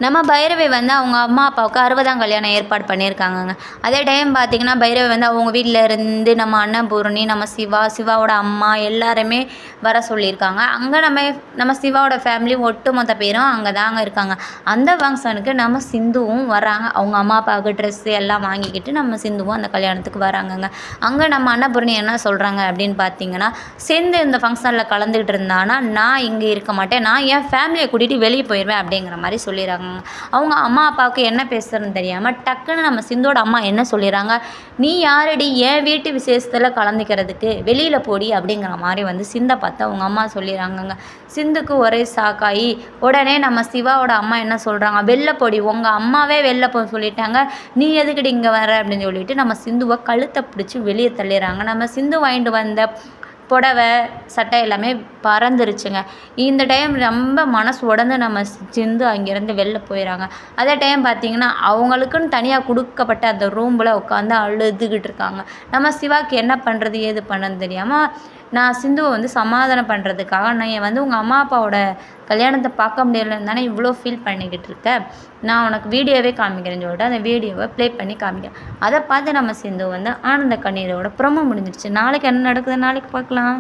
நம்ம பைரவி வந்து அவங்க அம்மா அப்பாவுக்கு 60ஆம் கல்யாணம் ஏற்பாடு பண்ணியிருக்காங்கங்க. அதே டைம் பார்த்திங்கன்னா பைரவி வந்து அவங்க வீட்டில் இருந்து நம்ம அன்னபூரணி, நம்ம சிவாவோட அம்மா எல்லாருமே வர சொல்லியிருக்காங்க. அங்கே நம்ம சிவாவோட ஃபேமிலி ஒட்டுமொத்த பேரும் அங்கே தாங்க இருக்காங்க. அந்த ஃபங்க்ஷனுக்கு நம்ம சிந்துவும் வராங்க. அவங்க அம்மா அப்பாவுக்கு ட்ரெஸ்ஸு எல்லாம் வாங்கிக்கிட்டு நம்ம சிந்துவும் அந்த கல்யாணத்துக்கு வராங்கங்க. அங்கே நம்ம அன்னபூரணி என்ன சொல்கிறாங்க அப்படின்னு பார்த்தீங்கன்னா, சிந்து இந்த ஃபங்க்ஷனில் கலந்துக்கிட்டு இருந்தானா நான் இங்கே இருக்க மாட்டேன், நான் என் ஃபேமிலியை கூட்டிகிட்டு வெளியே போயிடுவேன் அப்படிங்கிற மாதிரி சொல்லிடுறாங்க. அவங்க அம்மா அப்பாவுக்கு என்ன பேசுறதுன்னு தெரியாமல் டக்குன்னு நம்ம சிந்தோட அம்மா என்ன சொல்லிடுறாங்க, நீ யாரடி என் வீட்டு விசேஷத்தில் கலந்துக்கிறதுக்கு, வெளியில் போடி அப்படிங்கிற மாதிரி வந்து சிந்தை பார்த்து அவங்க அம்மா சொல்லிடுறாங்கங்க. சிந்துக்கு ஒரே சாக்காயி உடனே நம்ம சிவாவோட அம்மா என்ன சொல்கிறாங்க, வெளில போடி, உங்கள் அம்மாவே வெளில போக சொல்லிட்டாங்க, நீ எதுக்கடி இங்கே வர அப்படின்னு சொல்லிட்டு நம்ம சிந்துவை கழுத்தை பிடிச்சி வெளியே தள்ளிடுறாங்க. நம்ம சிந்து வாங்கிட்டு வந்த புடவை சட்டை எல்லாமே பறந்துருச்சுங்க. இந்த டைம் ரொம்ப மனசு உடந்து நம்ம சிந்து அங்கேருந்து வெளில போயிடறாங்க. அதே டைம் பார்த்திங்கன்னா அவங்களுக்குன்னு தனியாக கொடுக்கப்பட்ட அந்த ரூமில் உட்காந்து அழுதுகிட்டு இருக்காங்க. நம்ம சிவாவுக்கு என்ன பண்ணுறது ஏது பண்ணுறதுன்னு தெரியாமல் நான் சிந்துவை வந்து சமாதானம் பண்ணுறதுக்காக, நான் வந்து உங்கள் அம்மா அப்பாவோட கல்யாணத்தை பார்க்க முடியலன்னு தானே இவ்வளோ ஃபீல் பண்ணிக்கிட்டு இருக்க, நான் உனக்கு வீடியோவே காமிக்கிறேன்னு சொல்லிட்டு அந்த வீடியோவை ப்ளே பண்ணி காமிக்கிறேன். அதை பார்த்து நம்ம சிந்து வந்து ஆனந்த கண்ணீரோட ப்ரோமோ முடிஞ்சிருச்சு. நாளைக்கு என்ன நடக்குது நாளைக்கு பார்க்கலாம்.